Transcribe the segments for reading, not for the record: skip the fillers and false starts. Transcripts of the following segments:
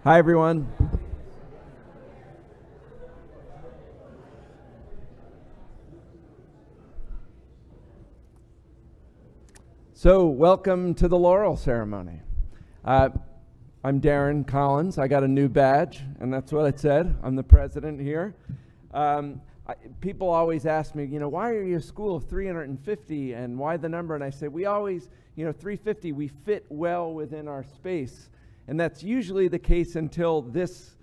Hi, everyone. So, welcome to the Laurel Ceremony. I'm Darren Collins. I got a new badge, and that's what it said. I'm the president here. People always ask me, why are you a school of 350 and why the number? And I say, we always, 350, we fit well within our space. And that's usually the case until this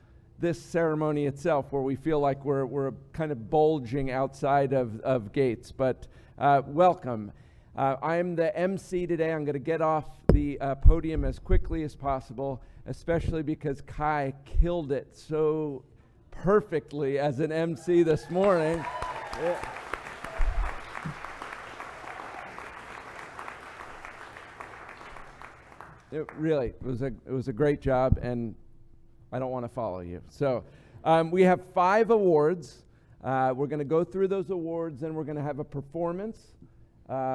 ceremony itself, where we feel like we're kind of bulging outside of gates. But welcome. I'm the MC today. I'm going to get off the podium as quickly as possible, especially because Kai killed it so perfectly as an MC this morning. It was a great job, and I don't want to follow you. So we have 5 awards. We're going to go through those awards, and we're going to have a performance,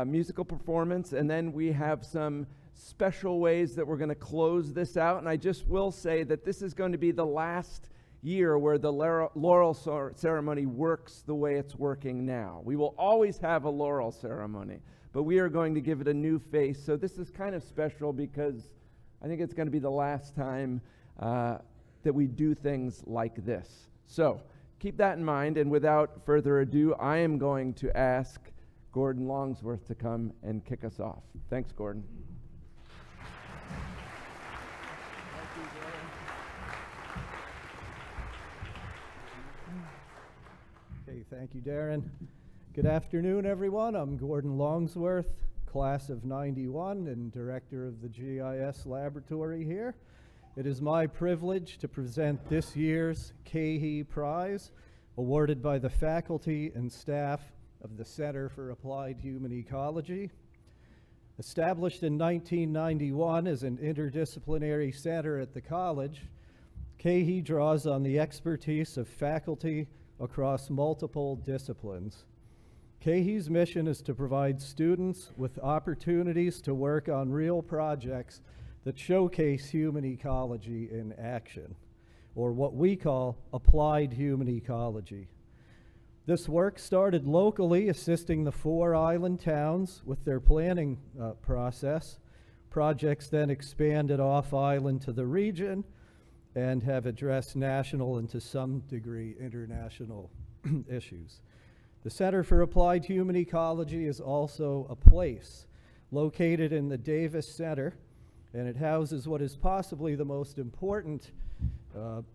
musical performance, and then we have some special ways that we're going to close this out. And I just will say that this is going to be the last year where the Laurel Ceremony works the way it's working now. We will always have a Laurel Ceremony, but we are going to give it a new face. So this is kind of special because I think it's going to be the last time that we do things like this. So keep that in mind, and without further ado, I am going to ask Gordon Longsworth to come and kick us off. Thanks, Gordon. Okay, thank you, Darren. Good afternoon, everyone. I'm Gordon Longsworth, class of 91 and director of the GIS laboratory here. It is my privilege to present this year's Cahey Prize, awarded by the faculty and staff of the Center for Applied Human Ecology. Established in 1991 as an interdisciplinary center at the college, Cahey draws on the expertise of faculty across multiple disciplines. Cahey's mission is to provide students with opportunities to work on real projects that showcase human ecology in action, or what we call applied human ecology. This work started locally, assisting the 4 island towns with their planning process. Projects then expanded off island to the region and have addressed national and to some degree international issues. The Center for Applied Human Ecology is also a place located in the Davis Center, and it houses what is possibly the most important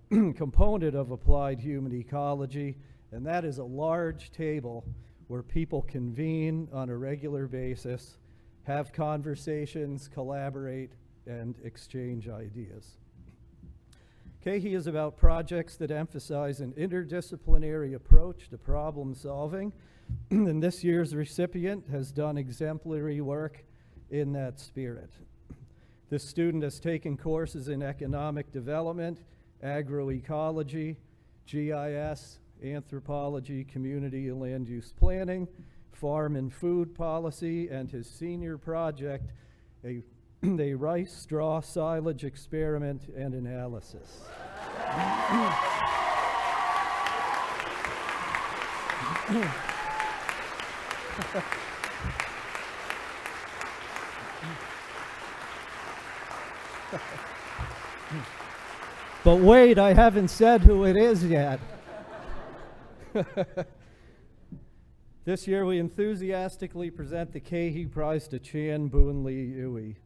component of applied human ecology, and that is a large table where people convene on a regular basis, have conversations, collaborate, and exchange ideas. Cahey is about projects that emphasize an interdisciplinary approach to problem solving, and this year's recipient has done exemplary work in that spirit. This student has taken courses in economic development, agroecology, GIS, anthropology, community and land use planning, farm and food policy, and his senior project, a rice straw silage experiment and analysis. But wait, I haven't said who it is yet. This year we enthusiastically present the Cahey Prize to Chan Boon-Lee Uwe.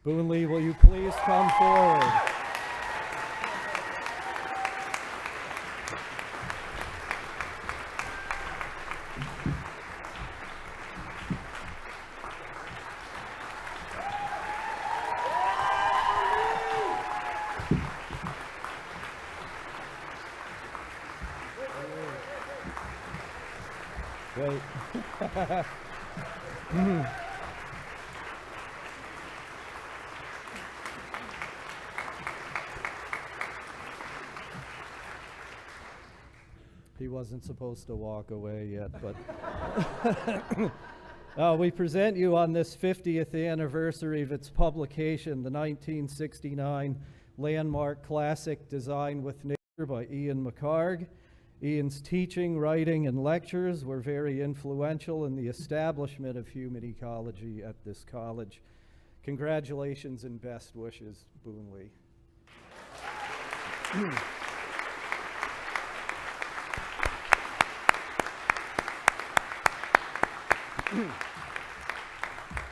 Boon-Lee, will you please come forward? Great. He wasn't supposed to walk away yet, but we present you on this 50th anniversary of its publication, the 1969 landmark classic Design with Nature by Ian McHarg. Ian's teaching, writing, and lectures were very influential in the establishment of human ecology at this college. Congratulations and best wishes, Boon Lee.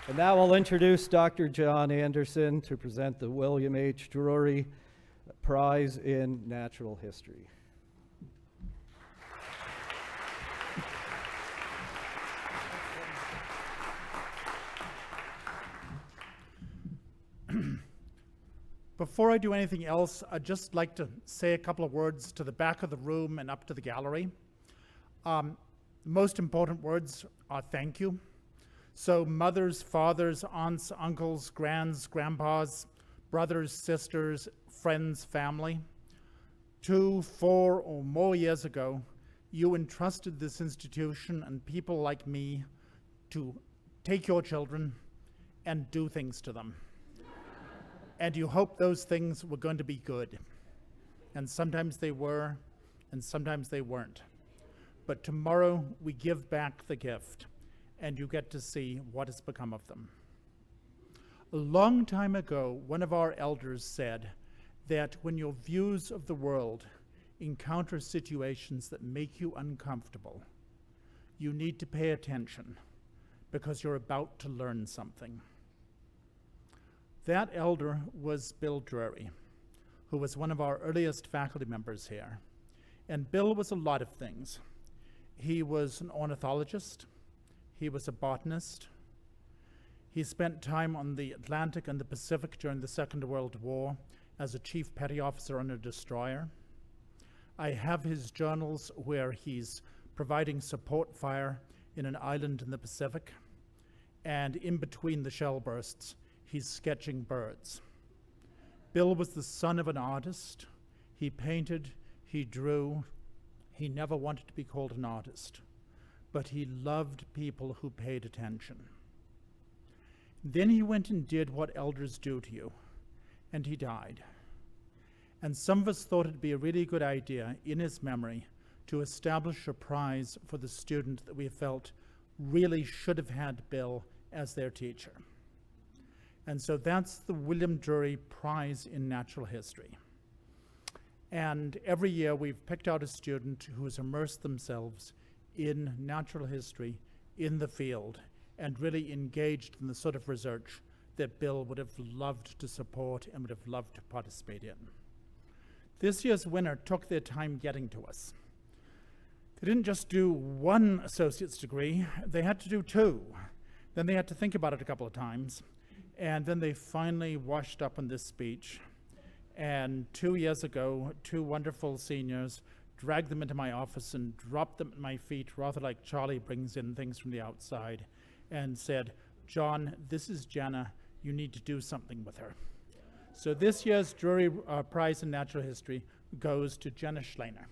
And now I'll introduce Dr. John Anderson to present the William H. Drury Prize in Natural History. Before I do anything else, I'd just like to say a couple of words to the back of the room and up to the gallery. The most important words are thank you. So mothers, fathers, aunts, uncles, grands, grandpas, brothers, sisters, friends, family, 2, 4, or more years ago, you entrusted this institution and people like me to take your children and do things to them. And you hoped those things were going to be good. And sometimes they were, and sometimes they weren't. But tomorrow we give back the gift, and you get to see what has become of them. A long time ago, one of our elders said that when your views of the world encounter situations that make you uncomfortable, you need to pay attention because you're about to learn something. That elder was Bill Drury, who was one of our earliest faculty members here. And Bill was a lot of things. He was an ornithologist. He was a botanist. He spent time on the Atlantic and the Pacific during the Second World War as a chief petty officer on a destroyer. I have his journals where he's providing support fire in an island in the Pacific. And in between the shell bursts, he's sketching birds. Bill was the son of an artist. He painted, he drew. He never wanted to be called an artist, but he loved people who paid attention. Then he went and did what elders do to you, and he died. And some of us thought it'd be a really good idea, in his memory, to establish a prize for the student that we felt really should have had Bill as their teacher. And so that's the William Drury Prize in Natural History. And every year we've picked out a student who has immersed themselves in natural history in the field and really engaged in the sort of research that Bill would have loved to support and would have loved to participate in. This year's winner took their time getting to us. They didn't just do one associate's degree, they had to do 2. Then they had to think about it a couple of times. And then they finally washed up on this speech. And 2 years ago, 2 wonderful seniors dragged them into my office and dropped them at my feet, rather like Charlie brings in things from the outside, and said, "John, this is Jenna. You need to do something with her." So this year's Drury Prize in Natural History goes to Jenna Schleiner.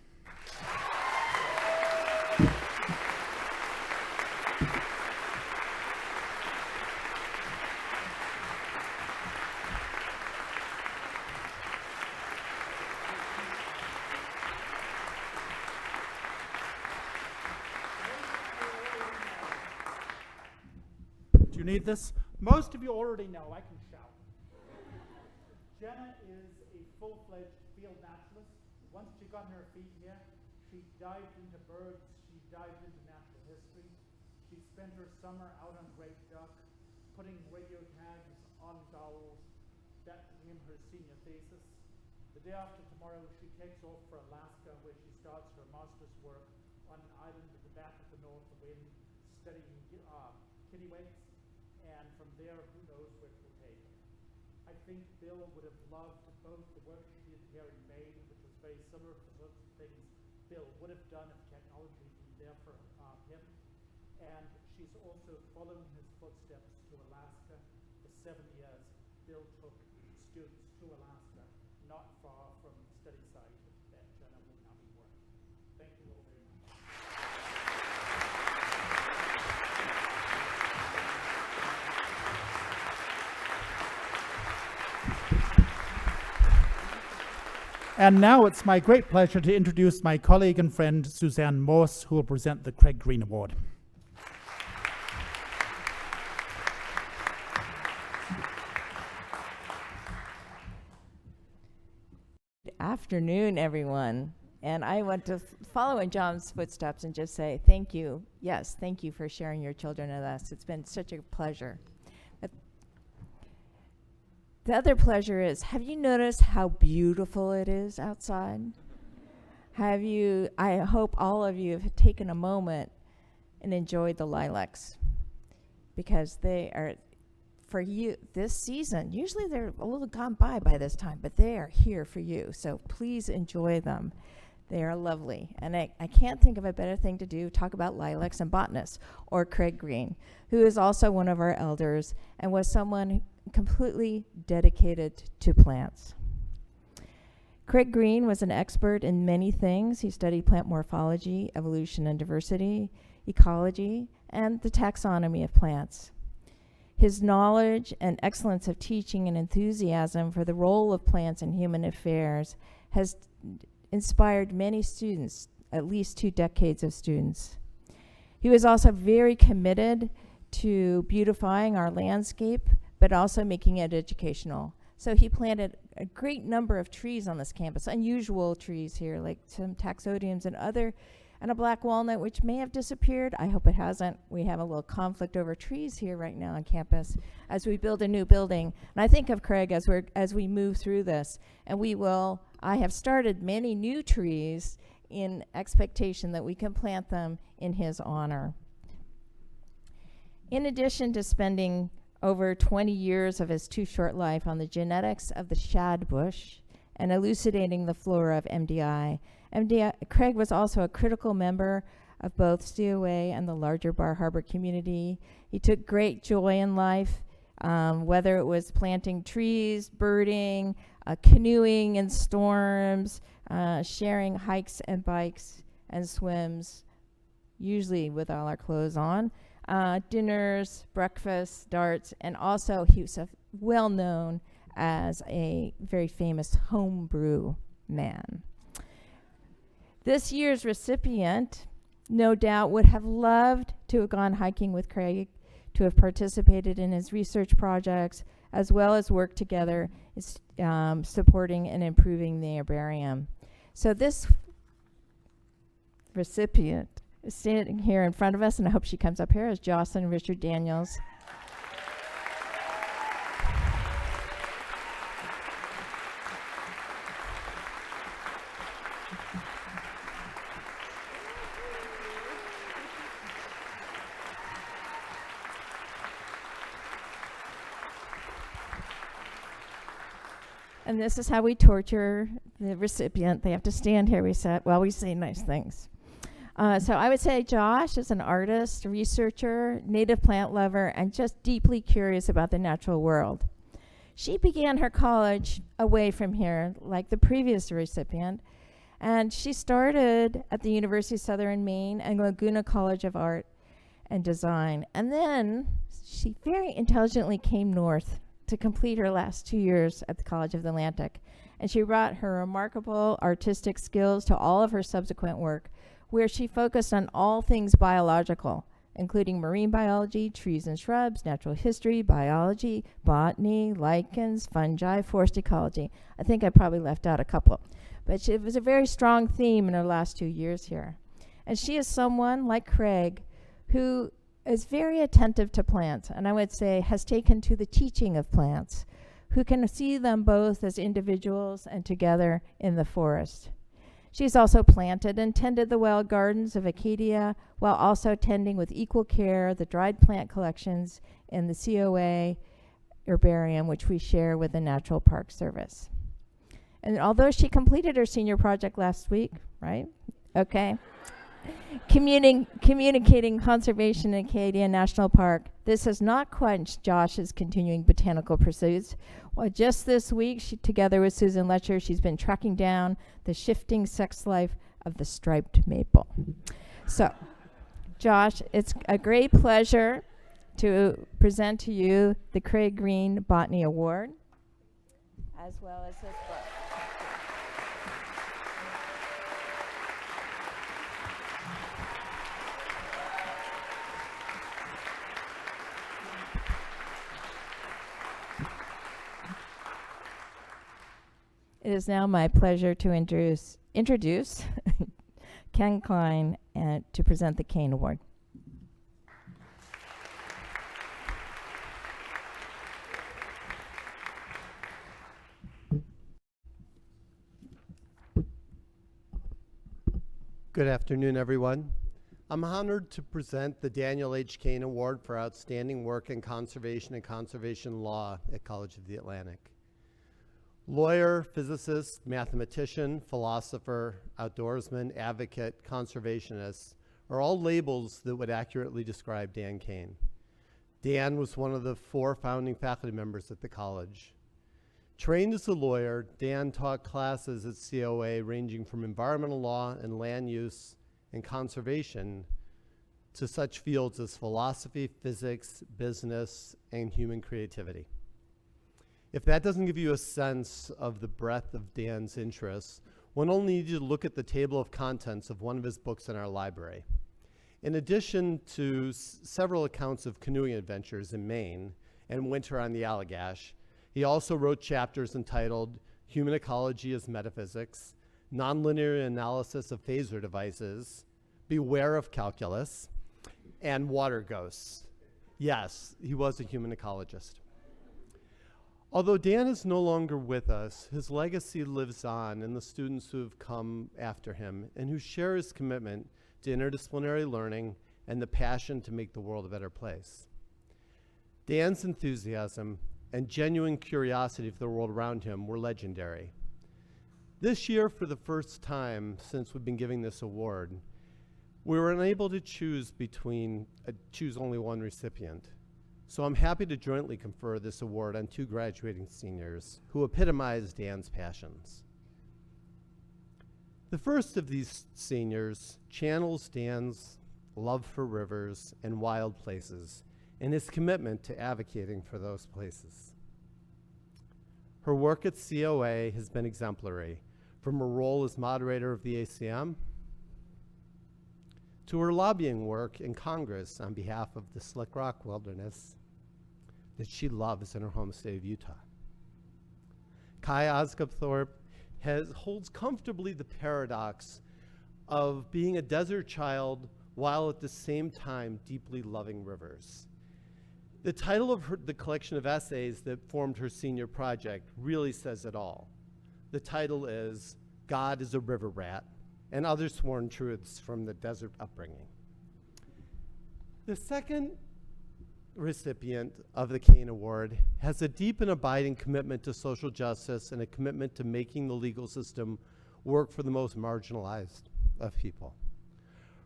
Do you need this? Most of you already know, I can shout. Jenna is a full-fledged field naturalist. Once she got on her feet here, she dived into birds, she dived into natural history. She spent her summer out on great duck, putting radio tags on gulls. That became her senior thesis. The day after tomorrow, she takes off for Alaska, where she starts her master's work on an island at the back of the North Wind, studying kittiwakes. And from there, who knows where it will take her. I think Bill would have loved both the work she did here in Maine, which was very similar to the sorts of things Bill would have done if technology had been there for him. And she's also following his footsteps to Alaska. For 7 years, Bill took students to Alaska, not far from the study site that Jenna will now be working. Thank you all very much. And now it's my great pleasure to introduce my colleague and friend, Suzanne Morse, who will present the Craig Green Award. Good afternoon, everyone. And I want to follow in John's footsteps and just say thank you. Yes, thank you for sharing your children with us. It's been such a pleasure. But the other pleasure is, have you noticed how beautiful it is outside? I hope all of you have taken a moment and enjoyed the lilacs, because they are, for you this season, usually they're a little gone by this time, but they are here for you. So please enjoy them. They are lovely. And I can't think of a better thing to do, talk about lilacs and botanists, or Craig Green, who is also one of our elders and was someone completely dedicated to plants. Craig Green was an expert in many things. He studied plant morphology, evolution and diversity, ecology, and the taxonomy of plants. His knowledge and excellence of teaching and enthusiasm for the role of plants in human affairs has inspired many students, at least 2 decades of students. He was also very committed to beautifying our landscape, but also making it educational. So he planted a great number of trees on this campus, unusual trees here, like some taxodiums and a black walnut, which may have disappeared. I hope it hasn't. We have a little conflict over trees here right now on campus as we build a new building. And I think of Craig as we move through this, and I have started many new trees in expectation that we can plant them in his honor. In addition to spending over 20 years of his too short life on the genetics of the shad bush and elucidating the flora of MDI, Craig was also a critical member of both COA and the larger Bar Harbor community. He took great joy in life, whether it was planting trees, birding, canoeing in storms, sharing hikes and bikes and swims, usually with all our clothes on, dinners, breakfasts, darts, and also he was well known as a very famous homebrew man. This year's recipient, no doubt, would have loved to have gone hiking with Craig, to have participated in his research projects, as well as worked together supporting and improving the herbarium. So this recipient is standing here in front of us, and I hope she comes up here, is Jocelyn Richard Daniels. And this is how we torture the recipient. They have to stand here while we say nice things. So I would say Josh is an artist, researcher, native plant lover, and just deeply curious about the natural world. She began her college away from here, like the previous recipient, and she started at the University of Southern Maine and Laguna College of Art and Design. And then she very intelligently came north to complete her last 2 years at the College of the Atlantic. And she brought her remarkable artistic skills to all of her subsequent work, where she focused on all things biological, including marine biology, trees and shrubs, natural history, biology, botany, lichens, fungi, forest ecology. I think I probably left out a couple. But it was a very strong theme in her last 2 years here. And she is someone like Craig who is very attentive to plants, and I would say has taken to the teaching of plants, who can see them both as individuals and together in the forest. She's also planted and tended the wild gardens of Acadia, while also tending with equal care the dried plant collections in the COA herbarium, which we share with the Natural Park Service. And although she completed her senior project last week, right? Okay. Communicating conservation in Acadia National Park, this has not quenched Josh's continuing botanical pursuits. Well, just this week, together with Susan Letcher, she's been tracking down the shifting sex life of the striped maple. So, Josh, it's a great pleasure to present to you the Craig Green Botany Award, as well as his book. It is now my pleasure to introduce Ken Klein to present the Kane Award. Good afternoon, everyone. I'm honored to present the Daniel H. Kane Award for outstanding work in conservation and conservation law at College of the Atlantic. Lawyer, physicist, mathematician, philosopher, outdoorsman, advocate, conservationist are all labels that would accurately describe Dan Kane. Dan was one of the 4 founding faculty members at the college. Trained as a lawyer, Dan taught classes at COA ranging from environmental law and land use and conservation to such fields as philosophy, physics, business, and human creativity. If that doesn't give you a sense of the breadth of Dan's interests, one only needs to look at the table of contents of one of his books in our library. In addition to several accounts of canoeing adventures in Maine and winter on the Allagash, he also wrote chapters entitled Human Ecology as Metaphysics, Nonlinear Analysis of Phaser Devices, Beware of Calculus, and Water Ghosts. Yes, he was a human ecologist. Although Dan is no longer with us, his legacy lives on in the students who have come after him and who share his commitment to interdisciplinary learning and the passion to make the world a better place. Dan's enthusiasm and genuine curiosity for the world around him were legendary. This year, for the first time since we've been giving this award, we were unable to choose only one recipient. So I'm happy to jointly confer this award on 2 graduating seniors who epitomize Dan's passions. The first of these seniors channels Dan's love for rivers and wild places and his commitment to advocating for those places. Her work at COA has been exemplary, from her role as moderator of the ACM to her lobbying work in Congress on behalf of the Slick Rock Wilderness that she loves in her home state of Utah. Kai Osgopthorpe holds comfortably the paradox of being a desert child while at the same time deeply loving rivers. The title of the collection of essays that formed her senior project really says it all. The title is God is a River Rat and Other Sworn Truths from the Desert Upbringing. The second recipient of the Kane Award has a deep and abiding commitment to social justice and a commitment to making the legal system work for the most marginalized of people.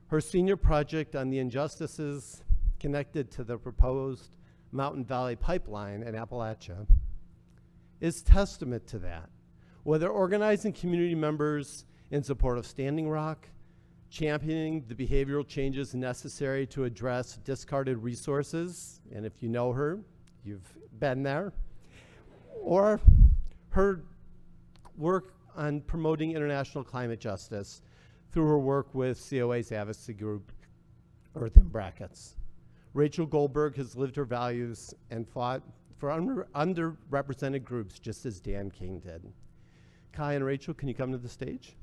Her senior project on the injustices connected to the proposed Mountain Valley Pipeline in Appalachia is testament to that. Whether organizing community members in support of Standing Rock, championing the behavioral changes necessary to address discarded resources, and if you know her, you've been there, or her work on promoting international climate justice through her work with COA's advocacy group, Earth in Brackets. Rachel Goldberg has lived her values and fought for underrepresented groups just as Dan King did. Kai and Rachel, can you come to the stage?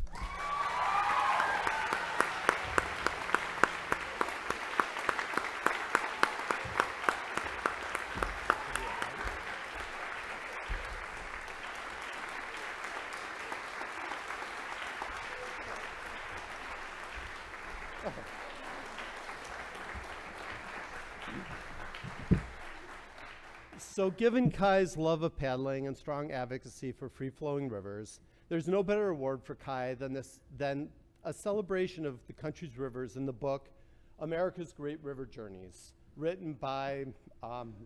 So given Kai's love of paddling and strong advocacy for free-flowing rivers, there's no better award for Kai than a celebration of the country's rivers in the book, America's Great River Journeys, written by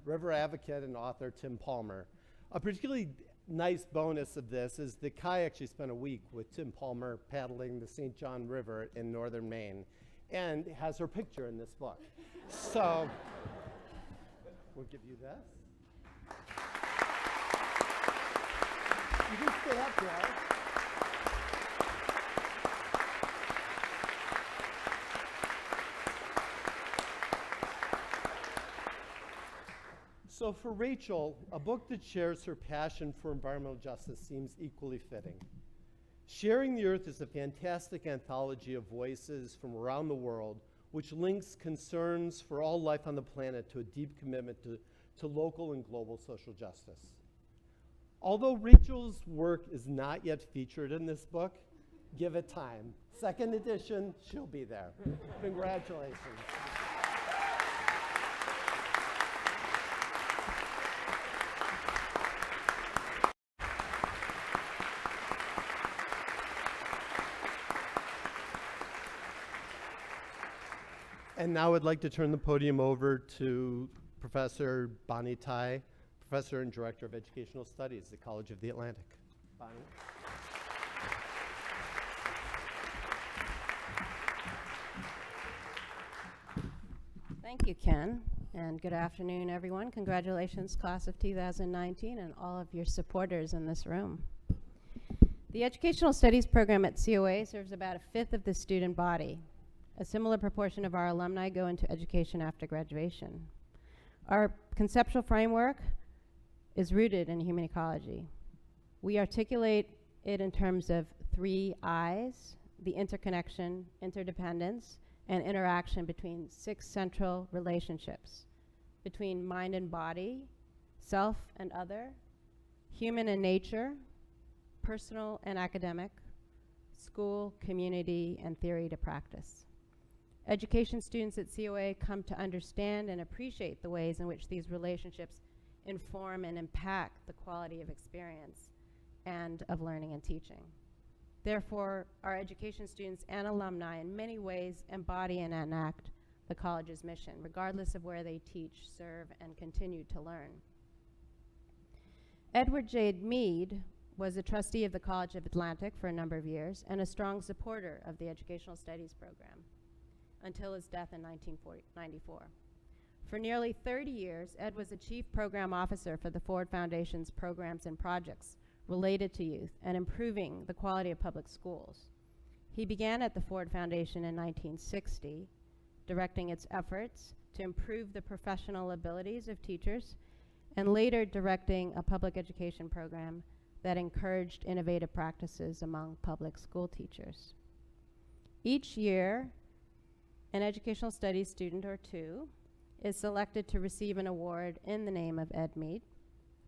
river advocate and author Tim Palmer. A particularly nice bonus of this is that Kai actually spent a week with Tim Palmer paddling the St. John River in northern Maine and has her picture in this book. So we'll give you this. You can stay up there. So for Rachel, a book that shares her passion for environmental justice seems equally fitting. Sharing the Earth is a fantastic anthology of voices from around the world, which links concerns for all life on the planet to a deep commitment to local and global social justice. Although Rachel's work is not yet featured in this book, give it time. Second edition, she'll be there. Congratulations. And now I'd like to turn the podium over to Professor Bonnie Tai, Professor and Director of Educational Studies at the College of the Atlantic. Bonnie. Thank you, Ken, and good afternoon, everyone. Congratulations, class of 2019, and all of your supporters in this room. The Educational Studies program at COA serves about a fifth of the student body. A similar proportion of our alumni go into education after graduation. Our conceptual framework is rooted in human ecology. We articulate it in terms of 3 I's: the interconnection, interdependence, and interaction between 6 central relationships: between mind and body, self and other, human and nature, personal and academic, school, community, and theory to practice. Education students at COA come to understand and appreciate the ways in which these relationships inform and impact the quality of experience and of learning and teaching. Therefore, our education students and alumni in many ways embody and enact the college's mission, regardless of where they teach, serve, and continue to learn. Edward J. Mead was a trustee of the College of Atlantic for a number of years and a strong supporter of the Educational Studies program until his death in 1994. For nearly 30 years, Ed was a chief program officer for the Ford Foundation's programs and projects related to youth and improving the quality of public schools. He began at the Ford Foundation in 1960, directing its efforts to improve the professional abilities of teachers, and later directing a public education program that encouraged innovative practices among public school teachers. Each year, an educational studies student or 2 is selected to receive an award in the name of Ed Mead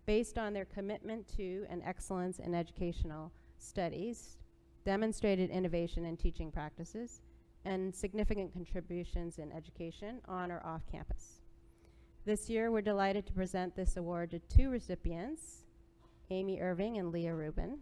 based on their commitment to and excellence in educational studies, demonstrated innovation in teaching practices, and significant contributions in education on or off campus. This year, we're delighted to present this award to 2 recipients, Amy Irving and Leah Rubin.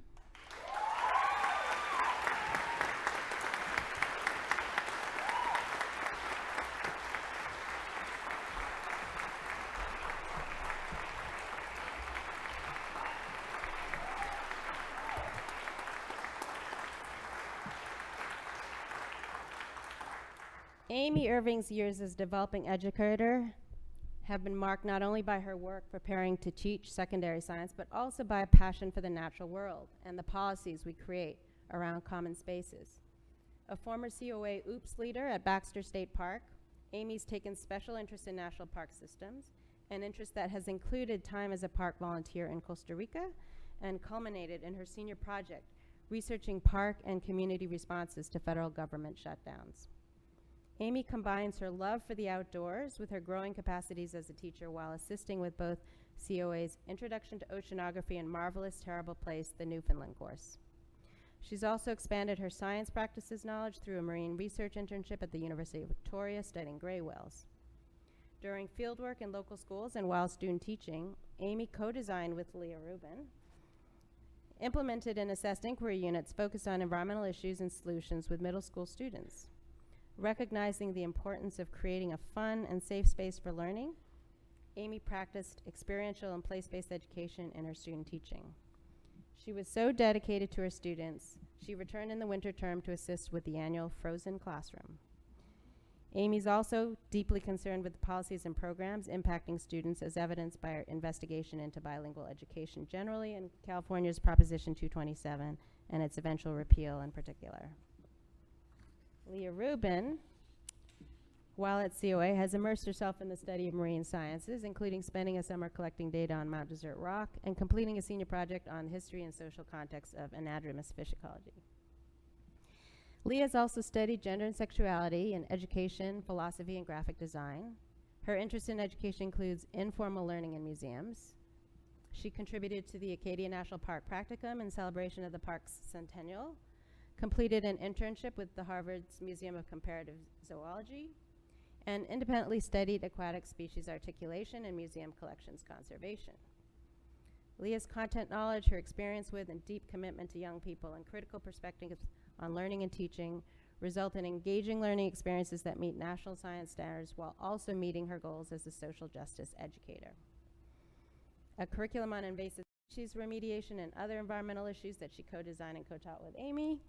Amy Irving's years as developing educator have been marked not only by her work preparing to teach secondary science, but also by a passion for the natural world and the policies we create around common spaces. A former COA OOPS leader at Baxter State Park, Amy's taken special interest in national park systems, an interest that has included time as a park volunteer in Costa Rica and culminated in her senior project, researching park and community responses to federal government shutdowns. Amy combines her love for the outdoors with her growing capacities as a teacher while assisting with both COA's Introduction to Oceanography and Marvelous Terrible Place, the Newfoundland course. She's also expanded her science practices knowledge through a marine research internship at the University of Victoria studying gray whales. During fieldwork in local schools and while student teaching, Amy co-designed with Leah Rubin, implemented and assessed inquiry units focused on environmental issues and solutions with middle school students. Recognizing the importance of creating a fun and safe space for learning, Amy practiced experiential and place-based education in her student teaching. She was so dedicated to her students, she returned in the winter term to assist with the annual Frozen Classroom. Amy's also deeply concerned with the policies and programs impacting students as evidenced by her investigation into bilingual education generally and California's Proposition 227 and its eventual repeal in particular. Leah Rubin while at COA, has immersed herself in the study of marine sciences, including spending a summer collecting data on Mount Desert Rock and completing a senior project on the history and social context of anadromous fish ecology. Leah has also studied gender and sexuality in education, philosophy, and graphic design. Her interest in education includes informal learning in museums. She contributed to the Acadia National Park Practicum in celebration of the park's centennial, completed an internship with the Harvard's Museum of Comparative Zoology, and independently studied aquatic species articulation and museum collections conservation. Leah's content knowledge, her experience with and deep commitment to young people, and critical perspectives on learning and teaching result in engaging learning experiences that meet national science standards while also meeting her goals as a social justice educator. A curriculum on invasive species remediation and other environmental issues that she co-designed and co-taught with Amy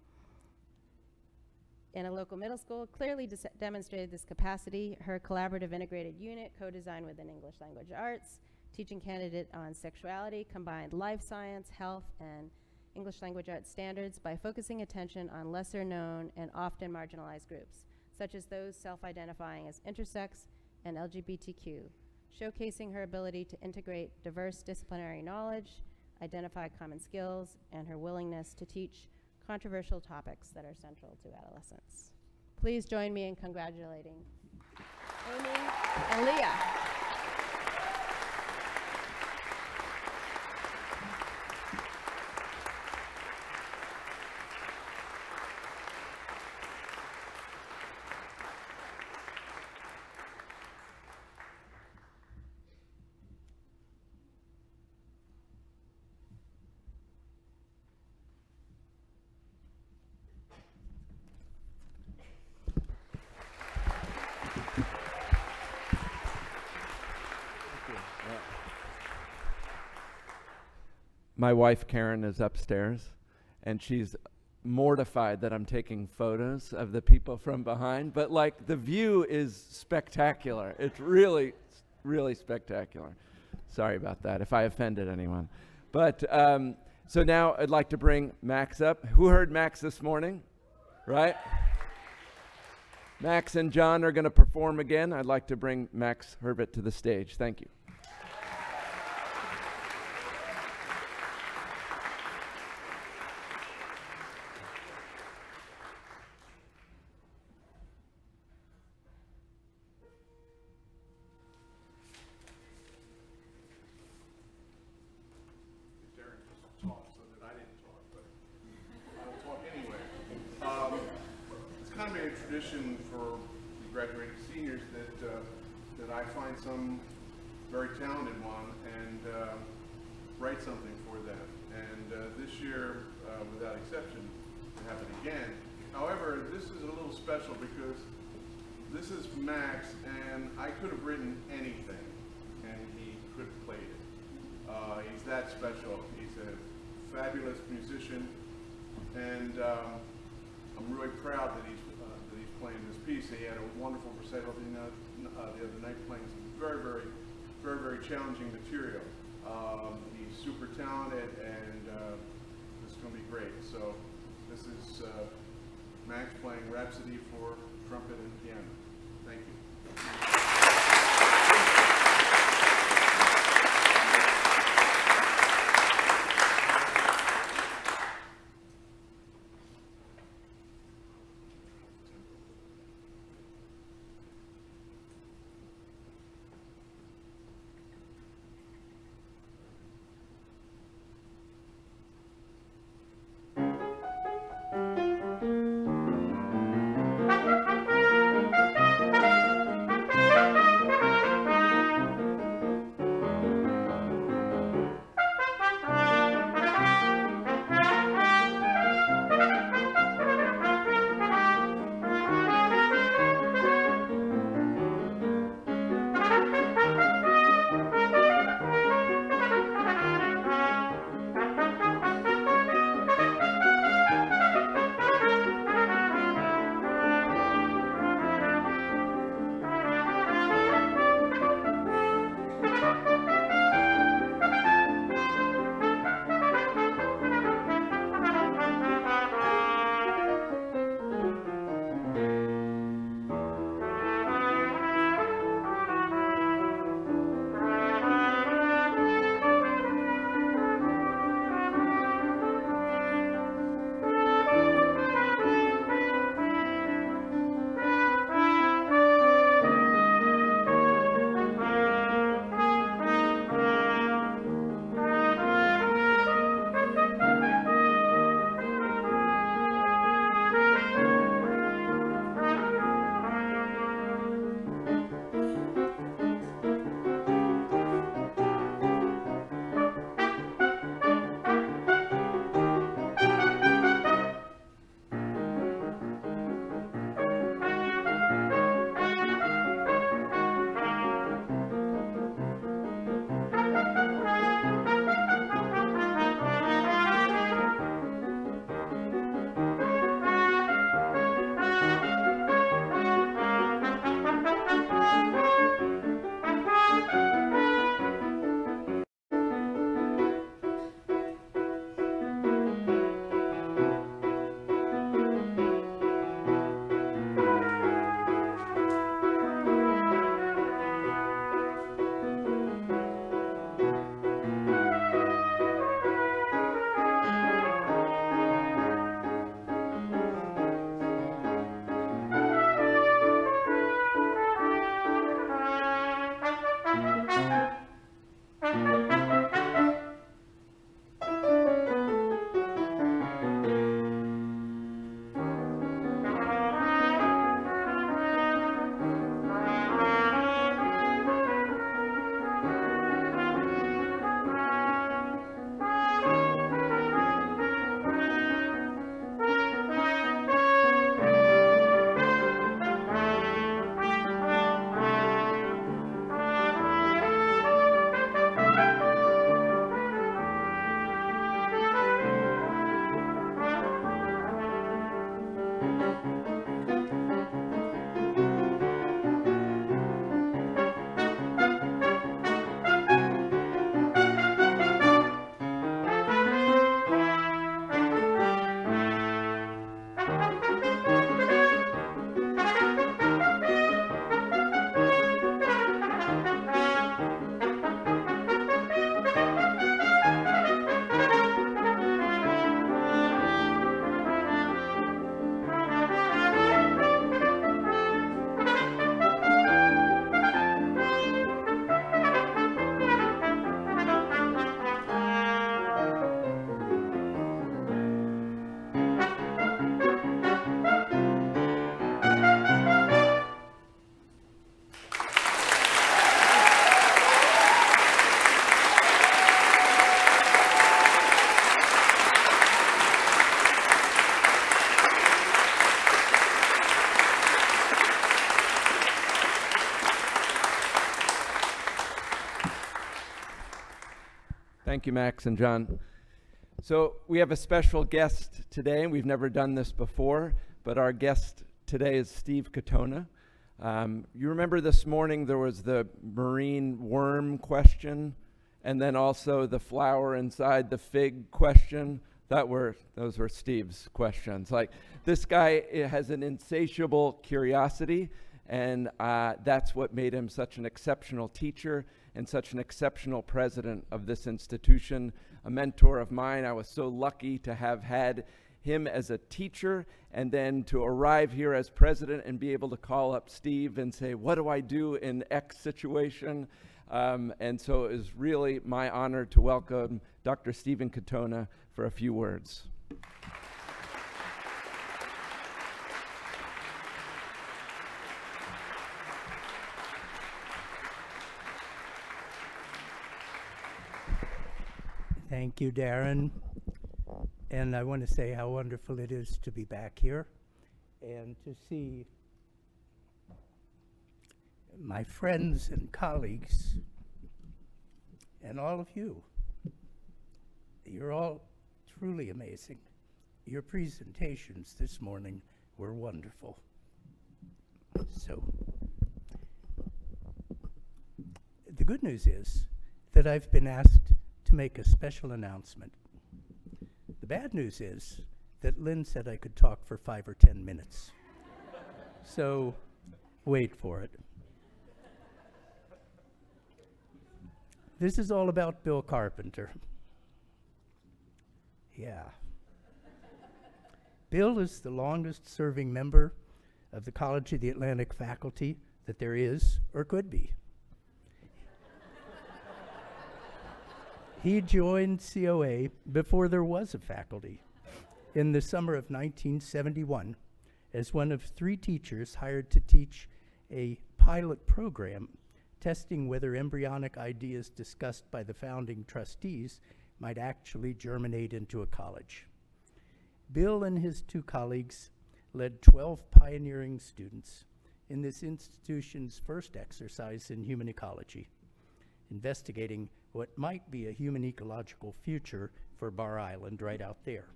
in a local middle school clearly demonstrated this capacity. Her collaborative integrated unit, co-designed with an English language arts teaching candidate on sexuality, combined life science, health, and English language arts standards by focusing attention on lesser known and often marginalized groups, such as those self-identifying as intersex and LGBTQ, showcasing her ability to integrate diverse disciplinary knowledge, identify common skills, and her willingness to teach controversial topics that are central to adolescence. Please join me in congratulating Amy and Leah. My wife Karen is upstairs, and she's mortified that I'm taking photos of the people from behind, but like the view is spectacular. It's really, really spectacular. Sorry about that if I offended anyone. But so now I'd like to bring Max up. Who heard Max this morning? Right? Max and John are going to perform again. I'd like to bring Max Herbert to the stage. Thank you. For the graduating seniors that I find some very talented one and write something for them. And this year, without exception, it happened again. However, this is a little special because this is Max, and I could have written anything, and he could have played it. He's that special. He's a fabulous musician, and I'm really proud that he's playing this piece. He had a wonderful recital the other night, playing some very, very, very, very challenging material. He's super talented, and this is going to be great. So this is Max playing Rhapsody for trumpet and piano. Thank you. Thank you, Max and John. So we have a special guest today. We've never done this before, but our guest today is Steve Katona. You remember this morning there was the marine worm question, and then also the flower inside the fig question. Those were Steve's questions. Like, this guy has an insatiable curiosity, and that's what made him such an exceptional teacher and such an exceptional president of this institution, a mentor of mine. I was so lucky to have had him as a teacher, and then to arrive here as president and be able to call up Steve and say, what do I do in X situation? And so it is really my honor to welcome Dr. Stephen Katona for a few words. Thank you, Darren. And I want to say how wonderful it is to be back here and to see my friends and colleagues and all of you. You're all truly amazing. Your presentations this morning were wonderful. So, the good news is that I've been asked to make a special announcement. The bad news is that Lynn said I could talk for 5 or 10 minutes. So, wait for it. This is all about Bill Carpenter. Yeah. Bill is the longest serving member of the College of the Atlantic faculty that there is or could be. He joined COA before there was a faculty in the summer of 1971 as one of 3 teachers hired to teach a pilot program testing whether embryonic ideas discussed by the founding trustees might actually germinate into a college. Bill and his 2 colleagues led 12 pioneering students in this institution's first exercise in human ecology, investigating what might be a human ecological future for Bar Island right out there.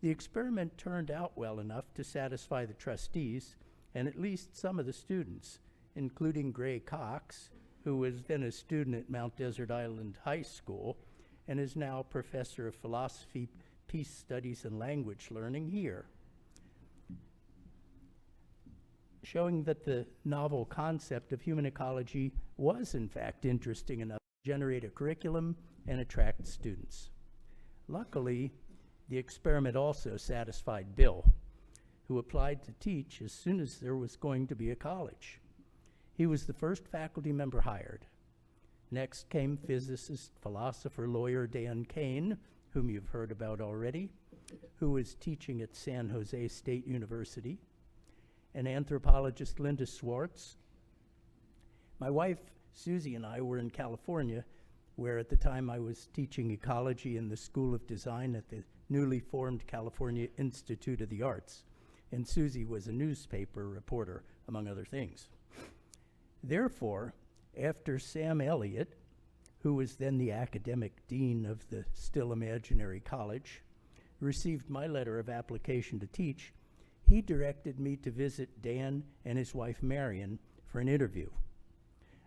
The experiment turned out well enough to satisfy the trustees and at least some of the students, including Gray Cox, who was then a student at Mount Desert Island High School and is now professor of philosophy, peace studies, and language learning here, showing that the novel concept of human ecology was in fact interesting enough to generate a curriculum and attract students. Luckily, the experiment also satisfied Bill, who applied to teach as soon as there was going to be a college. He was the first faculty member hired. Next came physicist, philosopher, lawyer Dan Kane, whom you've heard about already, who was teaching at San Jose State University, and anthropologist Linda Swartz. My wife, Susie, and I were in California, where at the time I was teaching ecology in the School of Design at the newly formed California Institute of the Arts, and Susie was a newspaper reporter, among other things. Therefore, after Sam Elliott, who was then the academic dean of the still imaginary college, received my letter of application to teach, he directed me to visit Dan and his wife Marion for an interview.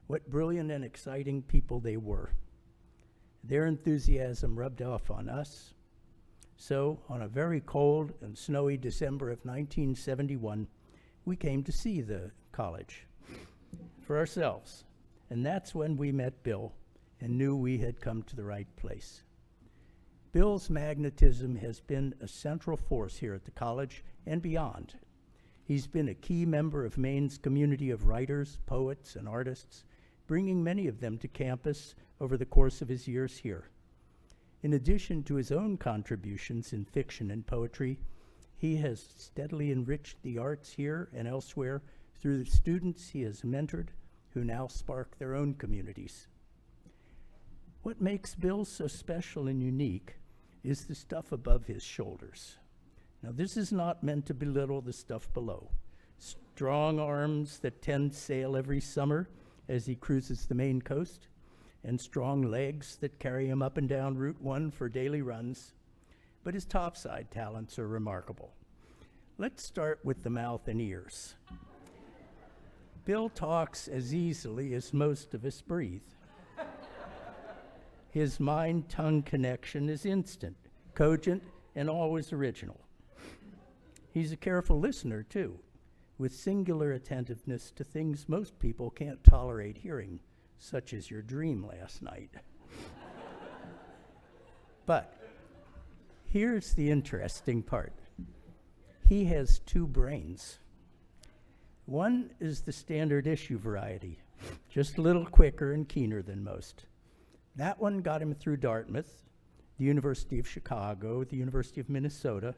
What brilliant and exciting people they were. Their enthusiasm rubbed off on us. So, on a very cold and snowy December of 1971, we came to see the college for ourselves. And that's when we met Bill and knew we had come to the right place. Bill's magnetism has been a central force here at the college and beyond. He's been a key member of Maine's community of writers, poets, and artists, bringing many of them to campus over the course of his years here. In addition to his own contributions in fiction and poetry, he has steadily enriched the arts here and elsewhere through the students he has mentored, who now spark their own communities. What makes Bill so special and unique is the stuff above his shoulders. Now, this is not meant to belittle the stuff below. Strong arms that tend sail every summer as he cruises the Maine coast, and strong legs that carry him up and down Route 1 for daily runs, but his topside talents are remarkable. Let's start with the mouth and ears. Bill talks as easily as most of us breathe. His mind-tongue connection is instant, cogent, and always original. He's a careful listener, too, with singular attentiveness to things most people can't tolerate hearing, such as your dream last night. But here's the interesting part. He has two brains. One is the standard issue variety, just a little quicker and keener than most. That one got him through Dartmouth, the University of Chicago, the University of Minnesota,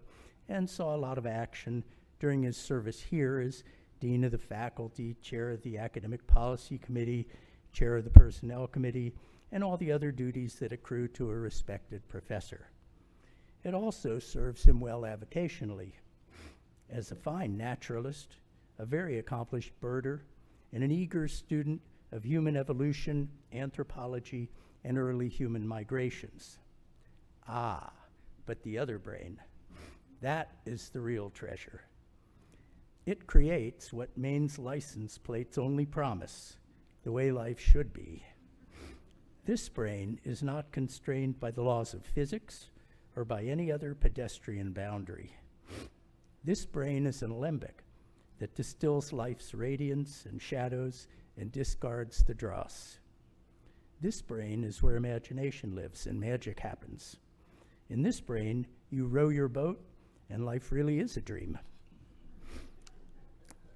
and saw a lot of action during his service here as Dean of the Faculty, Chair of the Academic Policy Committee, Chair of the Personnel Committee, and all the other duties that accrue to a respected professor. It also serves him well avocationally. As a fine naturalist, a very accomplished birder, and an eager student of human evolution, anthropology, and early human migrations. Ah, but the other brain, that is the real treasure. It creates what Maine's license plates only promise, the way life should be. This brain is not constrained by the laws of physics or by any other pedestrian boundary. This brain is an alembic that distills life's radiance and shadows and discards the dross. This brain is where imagination lives and magic happens. In this brain, you row your boat and life really is a dream.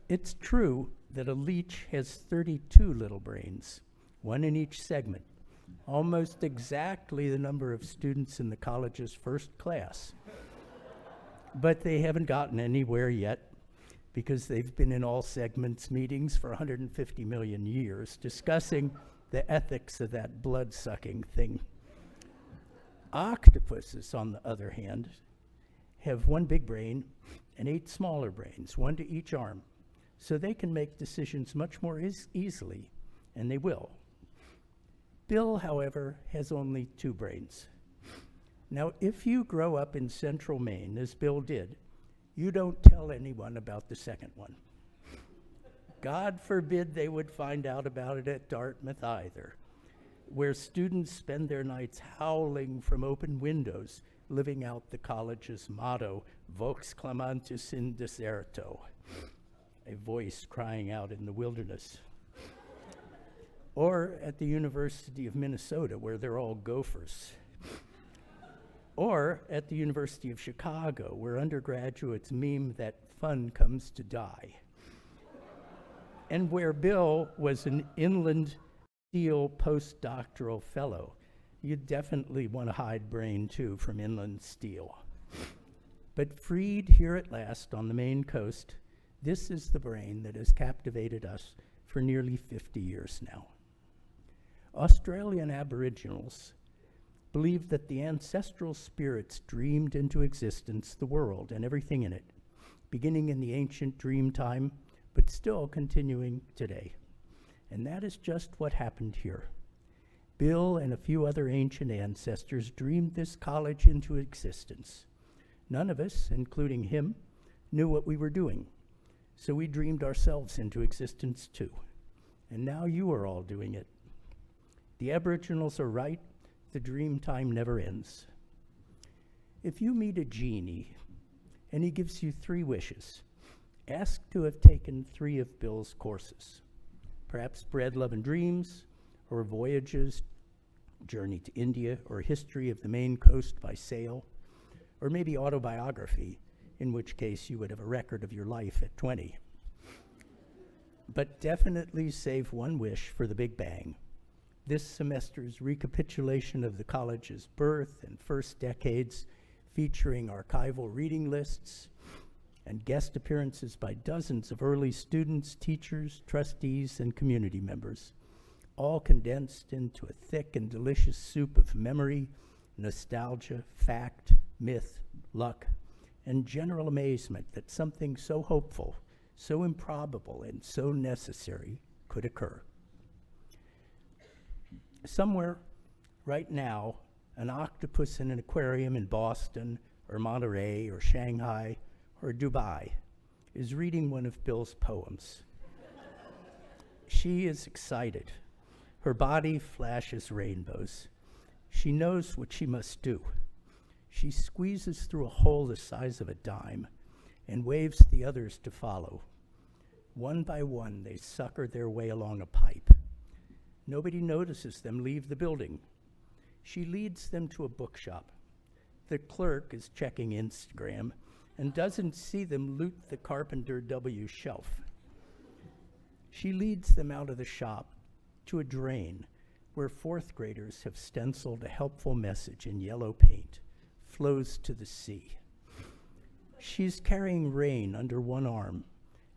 It's true that a leech has 32 little brains, one in each segment, almost exactly the number of students in the college's first class. But they haven't gotten anywhere yet because they've been in all segments meetings for 150 million years discussing the ethics of that blood-sucking thing. Octopuses, on the other hand, have one big brain and 8 smaller brains, one to each arm, so they can make decisions much more easily, and they will. Bill, however, has only 2 brains. Now, if you grow up in central Maine, as Bill did, you don't tell anyone about the second one. God forbid they would find out about it at Dartmouth either, where students spend their nights howling from open windows, living out the college's motto, Vox clamantis in deserto, a voice crying out in the wilderness. Or at the University of Minnesota, where they're all gophers. Or at the University of Chicago, where undergraduates meme that fun comes to die. And where Bill was an inland steel postdoctoral fellow. You'd definitely want to hide brain, too, from inland steel. But freed here at last on the Maine coast, this is the brain that has captivated us for nearly 50 years now. Australian Aboriginals believe that the ancestral spirits dreamed into existence the world and everything in it, beginning in the ancient dream time, but still continuing today. And that is just what happened here. Bill and a few other ancient ancestors dreamed this college into existence. None of us, including him, knew what we were doing, so we dreamed ourselves into existence too. And now you are all doing it. The Aboriginals are right. The dream time never ends. If you meet a genie and he gives you 3 wishes, ask to have taken 3 of Bill's courses. Perhaps Bread, Love, and Dreams, or Voyages, Journey to India, or History of the Maine Coast by Sail, or maybe Autobiography, in which case you would have a record of your life at 20. But definitely save 1 wish for the Big Bang. This semester's recapitulation of the college's birth and first decades, featuring archival reading lists and guest appearances by dozens of early students, teachers, trustees, and community members, all condensed into a thick and delicious soup of memory, nostalgia, fact, myth, luck, and general amazement that something so hopeful, so improbable, and so necessary could occur. Somewhere right now, an octopus in an aquarium in Boston or Monterey or Shanghai or Dubai is reading one of Bill's poems. She is excited. Her body flashes rainbows. She knows what she must do. She squeezes through a hole the size of a dime and waves the others to follow. One by one, they sucker their way along a pipe. Nobody notices them leave the building. She leads them to a bookshop. The clerk is checking Instagram and doesn't see them loot the Carpenter W shelf. She leads them out of the shop to a drain where fourth graders have stenciled a helpful message in yellow paint, flows to the sea. She's carrying Rain under one arm,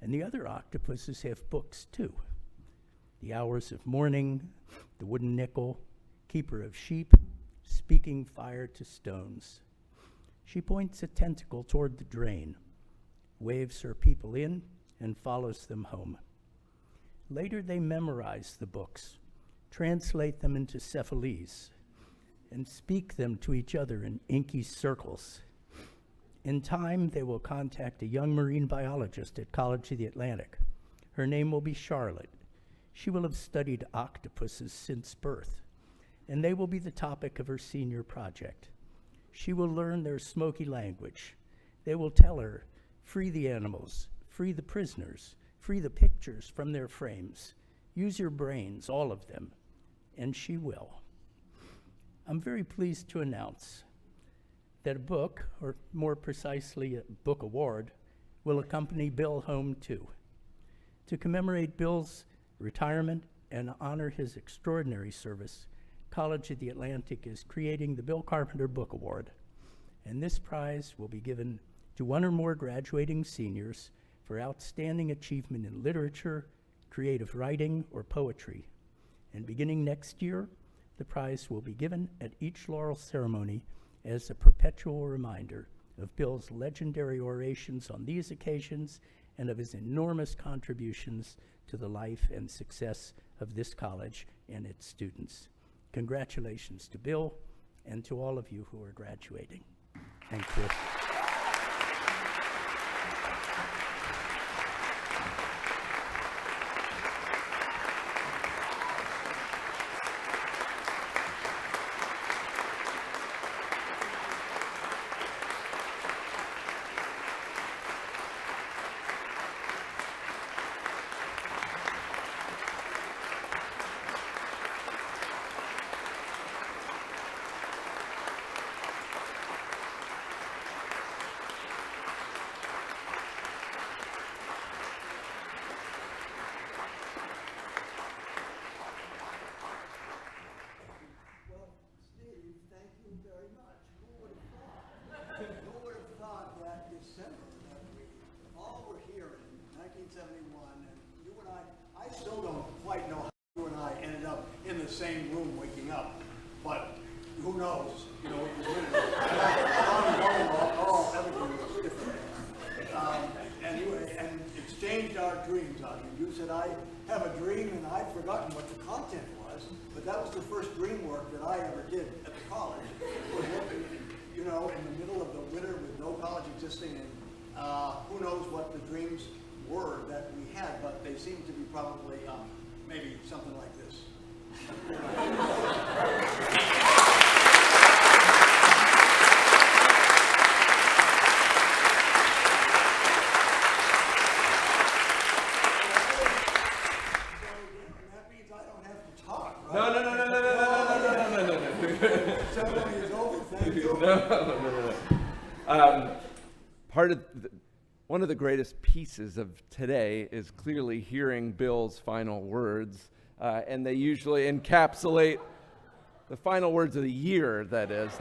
and the other octopuses have books too. The Hours of Mourning, The Wooden Nickel, Keeper of Sheep, Speaking Fire to Stones. She points a tentacle toward the drain, waves her people in, and follows them home. Later they memorize the books, translate them into Cephalese, and speak them to each other in inky circles. In time, they will contact a young marine biologist at College of the Atlantic. Her name will be Charlotte. She will have studied octopuses since birth, and they will be the topic of her senior project. She will learn their smoky language. They will tell her, free the animals, free the prisoners, free the pictures from their frames. Use your brains, all of them, and she will. I'm very pleased to announce that a book, or more precisely a book award, will accompany Bill home too. To commemorate Bill's retirement and honor his extraordinary service, College of the Atlantic is creating the Bill Carpenter Book Award, and this prize will be given to one or more graduating seniors for outstanding achievement in literature, creative writing, or poetry. And beginning next year, the prize will be given at each Laurel Ceremony as a perpetual reminder of Bill's legendary orations on these occasions and of his enormous contributions to the life and success of this college and its students. Congratulations to Bill and to all of you who are graduating. Thank you. Well, Steve, thank you very much. Who would have thought? Who would have thought that December that we all were here in 1971, and you and I still don't quite know how you and I ended up in the same room waking up, but who knows? You know, it was everything was different. Anyway, and exchanged our dreams on you. You said, I have a dream, and I'd forgotten what the content was, but that was the first dream work that I ever did at the college. Was working, you know, in the middle of the winter with no college existing, and who knows what the dreams were that we had, but they seemed to be probably maybe something like this. One of the greatest pieces of today is clearly hearing Bill's final words, and they usually encapsulate the final words of the year, that is.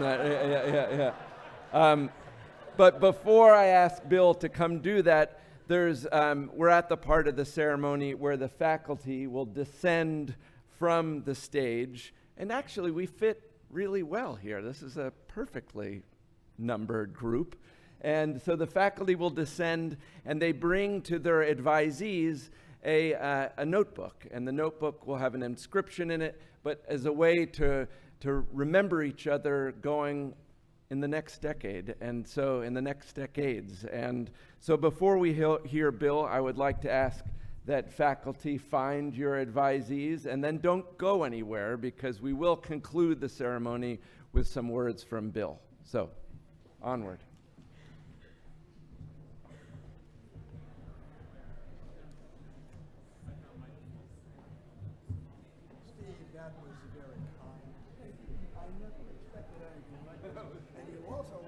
But before I ask Bill to come do that, we're at the part of the ceremony where the faculty will descend from the stage, and actually we fit really well here. This is a perfectly numbered group. And so the faculty will descend, and they bring to their advisees a notebook, and the notebook will have an inscription in it, but as a way to remember each other going in the next decade, and so in the next decades. And so before we hear Bill, I would like to ask that faculty find your advisees, and then don't go anywhere, because we will conclude the ceremony with some words from Bill. So, onward. Steve, that was very kind. I never expected anything like this. And you also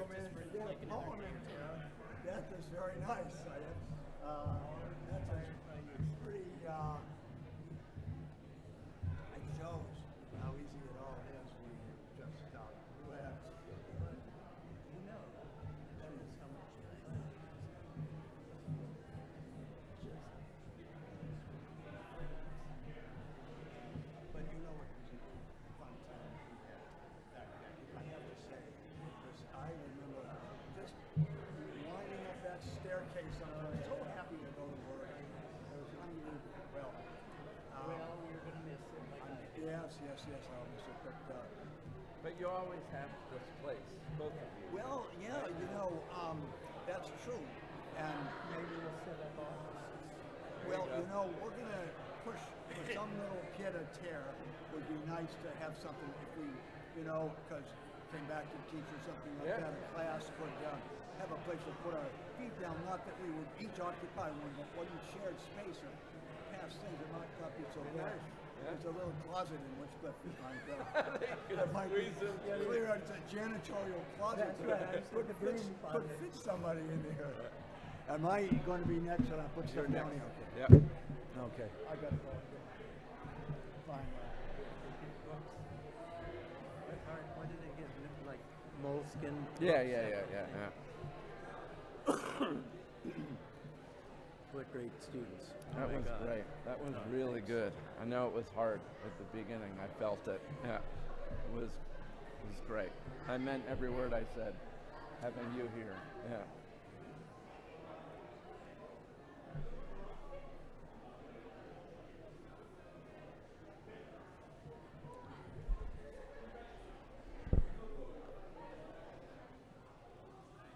managed to get a poem in there. That was very nice. That's pretty, it shows how easy it all is when you just relax. You know, that is so much fun. But you know what was a fun time we had back then? I have to say, because I remember just winding up that staircase. I was so happy to go to work. It was unbelievable. Well, you're going to miss it. Yes, I'll miss it. But you always have this place, both of you. Well, yeah, that's true. And Maybe we'll set up offices. well, we're gonna push for some little kid a tear. Would be nice to have something if we, because came back to teach or something like that. A class could have a place to put our feet down. Not that we would each occupy one, but one shared space or past things. It might not be so large. There's a little closet in which Cliff might go. That might be clear. It's a janitorial closet. Could fit somebody in there. Am I going to be next? And I put stuff down here. Okay. Yeah. Okay. I got to go. Fine. What did they get? Like moleskin? Yeah. What great students. That was great. That was really good. I know it was hard at the beginning. I felt it. Yeah. It was great. I meant every word I said, having you here. Yeah.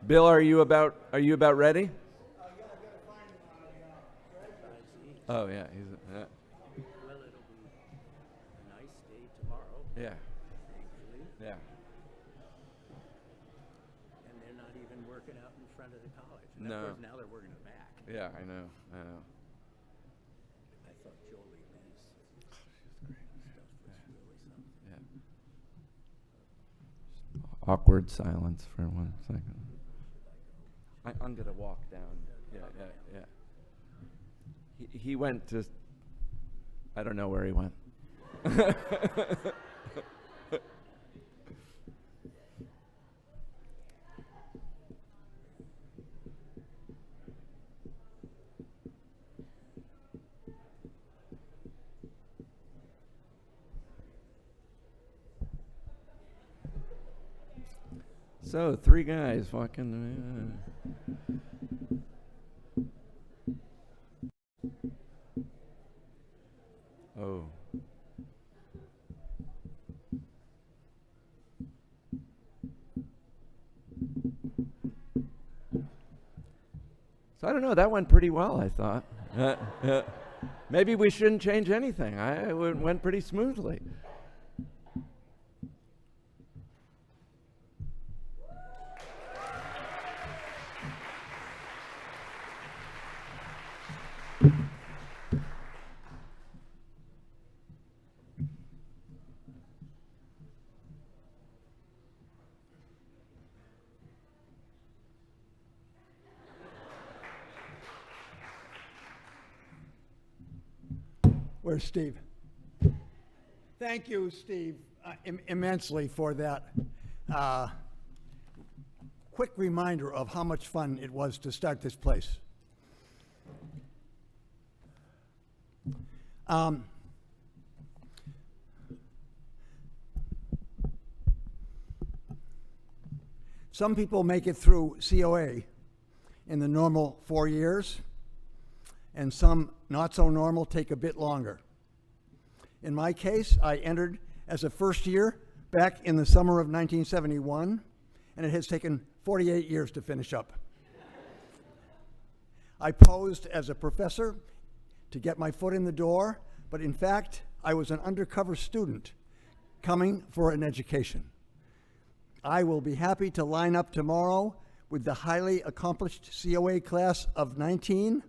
Bill, are you about ready? Oh yeah, Well, it'll be a nice day tomorrow. Yeah. Thankfully. Yeah. And they're not even working out in front of the college. And No. Of course, now they're working it back. Yeah, I know. I thought Jolie Lee's stuff was really something. Yeah. Awkward silence for 1 second. I'm gonna walk down. Yeah. He went to, I don't know where he went. So 3 guys walking. Oh. So I don't know, that went pretty well, I thought. Maybe we shouldn't change anything. It went pretty smoothly. Where's Steve? Thank you, Steve, immensely for that quick reminder of how much fun it was to start this place. Some people make it through COA in the normal 4 years. and some not so normal take a bit longer. In my case, I entered as a first year back in the summer of 1971, and it has taken 48 years to finish up. I posed as a professor to get my foot in the door, but in fact, I was an undercover student coming for an education. I will be happy to line up tomorrow with the highly accomplished COA class of 19,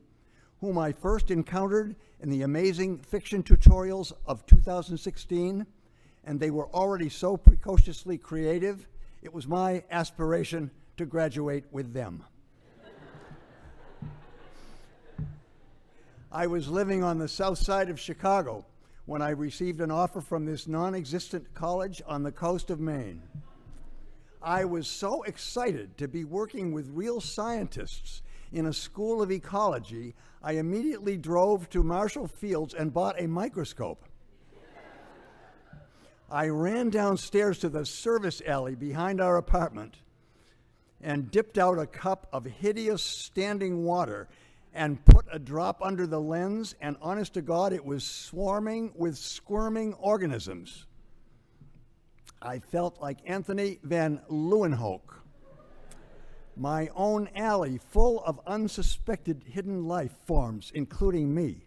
whom I first encountered in the amazing fiction tutorials of 2016, and they were already so precociously creative, it was my aspiration to graduate with them. I was living on the south side of Chicago when I received an offer from this non-existent college on the coast of Maine. I was so excited to be working with real scientists in a school of ecology, I immediately drove to Marshall Fields and bought a microscope. I ran downstairs to the service alley behind our apartment and dipped out a cup of hideous standing water and put a drop under the lens, and honest to God, it was swarming with squirming organisms. I felt like Anthony Van Leeuwenhoek. My own alley full of unsuspected hidden life forms, including me.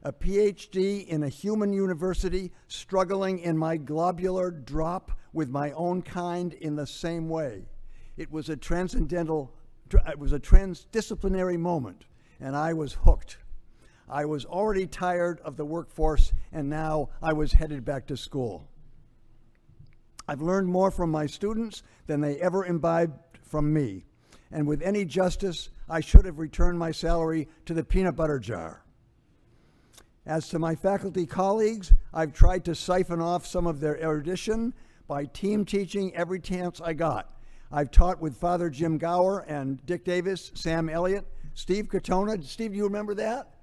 A PhD in a human university struggling in my globular drop with my own kind in the same way. It was a transdisciplinary moment, and I was hooked. I was already tired of the workforce, and now I was headed back to school. I've learned more from my students than they ever imbibed from me, and with any justice, I should have returned my salary to the peanut butter jar. As to my faculty colleagues, I've tried to siphon off some of their erudition by team teaching every chance I got. I've taught with Father Jim Gower and Dick Davis, Sam Elliott, Steve Katona. Steve, do you remember that?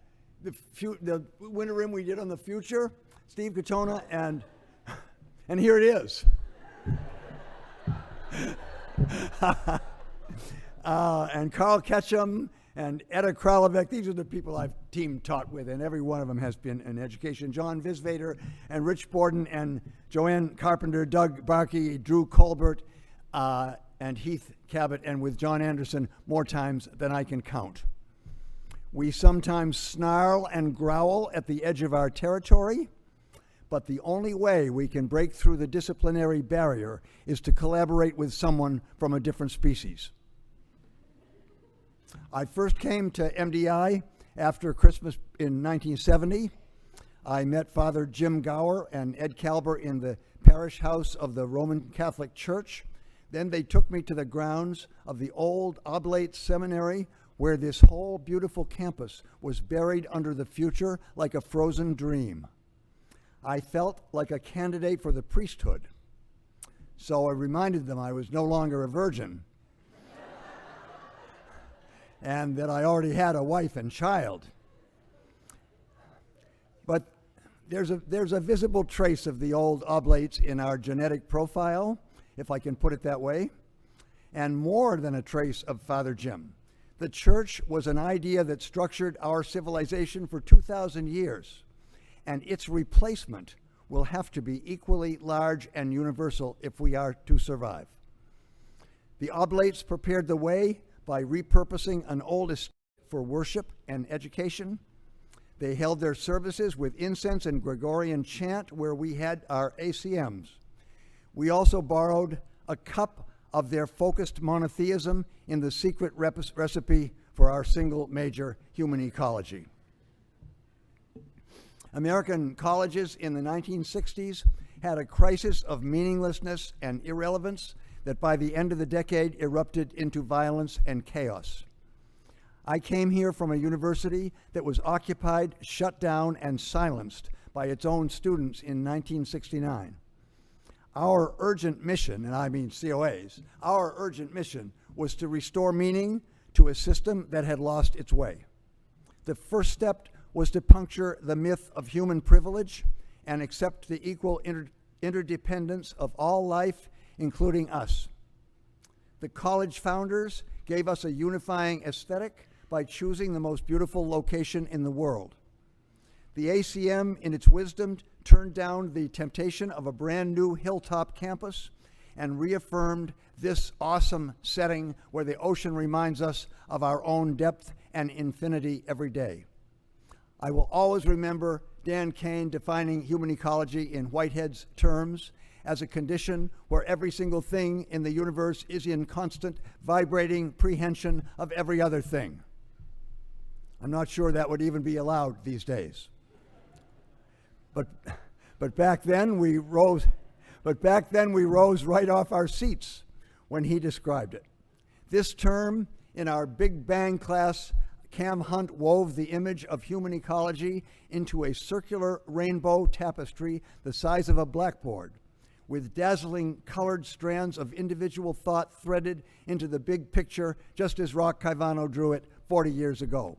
The winter in we did on the future? Steve Katona, and here it is. And Carl Ketchum and Etta Kralovec. These are the people I've team taught with, and every one of them has been in education. John Visvader and Rich Borden and Joanne Carpenter, Doug Barkey, Drew Colbert, and Heath Cabot, and with John Anderson more times than I can count. We sometimes snarl and growl at the edge of our territory, but the only way we can break through the disciplinary barrier is to collaborate with someone from a different species. I first came to MDI after Christmas in 1970. I met Father Jim Gower and Ed Kalber in the parish house of the Roman Catholic Church. Then they took me to the grounds of the old Oblate Seminary, where this whole beautiful campus was buried under the future like a frozen dream. I felt like a candidate for the priesthood, so I reminded them I was no longer a virgin and that I already had a wife and child. But there's a visible trace of the old oblates in our genetic profile, if I can put it that way, and more than a trace of Father Jim. The church was an idea that structured our civilization for 2,000 years, and its replacement will have to be equally large and universal if we are to survive. The oblates prepared the way by repurposing an old estate for worship and education. They held their services with incense and Gregorian chant where we had our ACMs. We also borrowed a cup of their focused monotheism in the secret recipe for our single major human ecology. American colleges in the 1960s had a crisis of meaninglessness and irrelevance that by the end of the decade erupted into violence and chaos. I came here from a university that was occupied, shut down, and silenced by its own students in 1969. Our urgent mission, and I mean COAs, our urgent mission was to restore meaning to a system that had lost its way. The first step was to puncture the myth of human privilege and accept the equal interdependence of all life, including us. The college founders gave us a unifying aesthetic by choosing the most beautiful location in the world. The ACM, in its wisdom, turned down the temptation of a brand new hilltop campus and reaffirmed this awesome setting where the ocean reminds us of our own depth and infinity every day. I will always remember Dan Kane defining human ecology in Whitehead's terms as a condition where every single thing in the universe is in constant vibrating prehension of every other thing. I'm not sure that would even be allowed these days. But back then we rose right off our seats when he described it. This term in our Big Bang class, Cam Hunt wove the image of human ecology into a circular rainbow tapestry the size of a blackboard, with dazzling colored strands of individual thought threaded into the big picture, just as Rock Caivano drew it 40 years ago.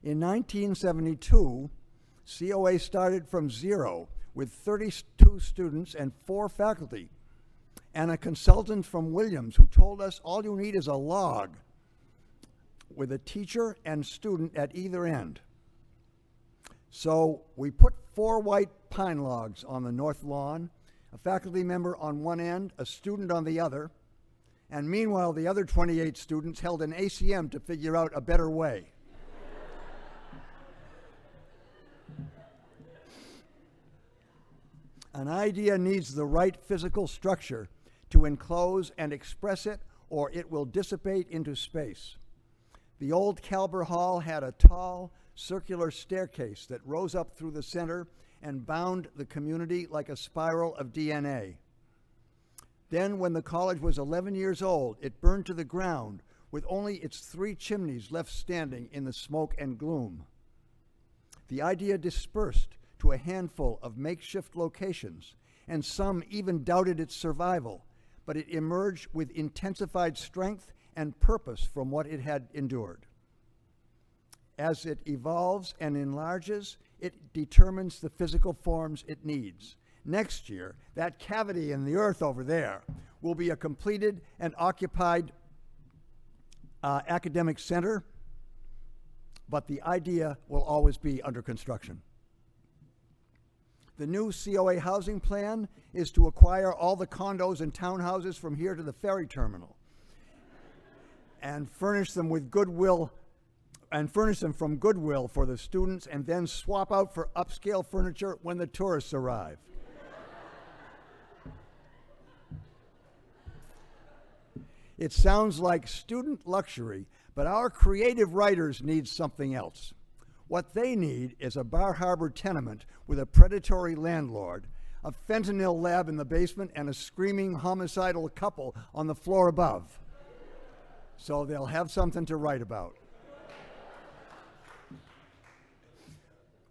In 1972, COA started from zero with 32 students and 4 faculty, and a consultant from Williams who told us all you need is a log with a teacher and student at either end. So we put 4 white pine logs on the north lawn, a faculty member on one end, a student on the other, and meanwhile the other 28 students held an ACM to figure out a better way. An idea needs the right physical structure to enclose and express it, or it will dissipate into space. The old Calber Hall had a tall, circular staircase that rose up through the center and bound the community like a spiral of DNA. Then, when the college was 11 years old, it burned to the ground with only its 3 chimneys left standing in the smoke and gloom. The idea dispersed to a handful of makeshift locations, and some even doubted its survival, but it emerged with intensified strength and purpose from what it had endured. As it evolves and enlarges, it determines the physical forms it needs. Next year, that cavity in the earth over there will be a completed and occupied academic center, but the idea will always be under construction. The new COA housing plan is to acquire all the condos and townhouses from here to the ferry terminal and furnish them with goodwill from Goodwill for the students, and then swap out for upscale furniture when the tourists arrive. It sounds like student luxury, but our creative writers need something else. What they need is a Bar Harbor tenement with a predatory landlord, a fentanyl lab in the basement, and a screaming homicidal couple on the floor above. So they'll have something to write about.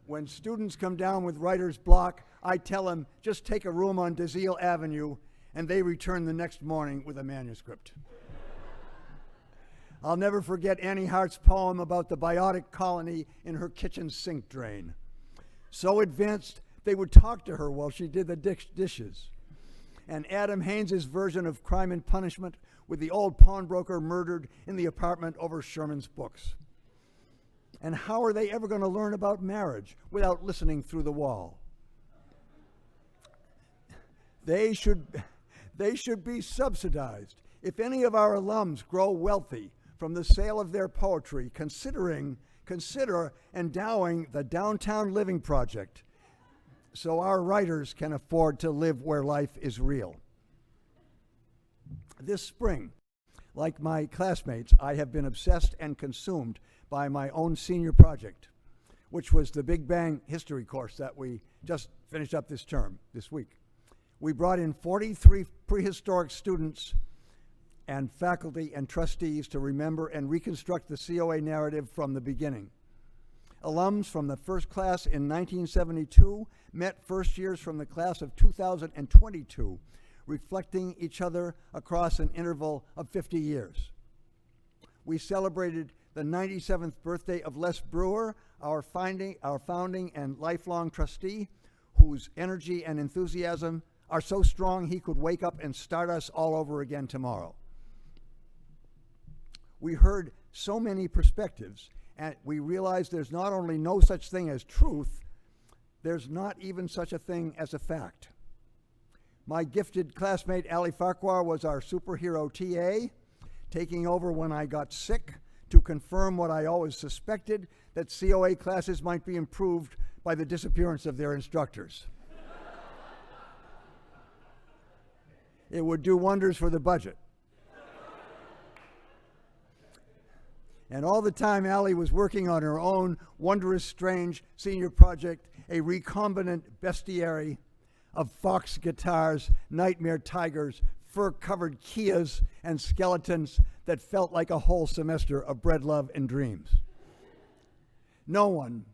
When students come down with writer's block, I tell them, just take a room on DeZille Avenue, and they return the next morning with a manuscript. I'll never forget Annie Hart's poem about the biotic colony in her kitchen sink drain. So advanced, they would talk to her while she did the dishes. And Adam Haynes' version of Crime and Punishment with the old pawnbroker murdered in the apartment over Sherman's books. And how are they ever going to learn about marriage without listening through the wall? They should be subsidized. If any of our alums grow wealthy from the sale of their poetry, consider endowing the Downtown Living Project so our writers can afford to live where life is real. This spring, like my classmates, I have been obsessed and consumed by my own senior project, which was the Big Bang history course that we just finished up this term, this week. We brought in 43 prehistoric students and faculty and trustees to remember and reconstruct the COA narrative from the beginning. Alums from the first class in 1972 met first years from the class of 2022, reflecting each other across an interval of 50 years. We celebrated the 97th birthday of Les Brewer, our founding and lifelong trustee, whose energy and enthusiasm are so strong he could wake up and start us all over again tomorrow. we heard so many perspectives, and we realized there's not only no such thing as truth, there's not even such a thing as a fact. My gifted classmate Ali Farquhar was our superhero TA, taking over when I got sick to confirm what I always suspected, that COA classes might be improved by the disappearance of their instructors. It would do wonders for the budget. And all the time, Allie was working on her own wondrous, strange senior project, a recombinant bestiary of fox guitars, nightmare tigers, fur-covered Kias, and skeletons that felt like a whole semester of bread, love, and dreams. No one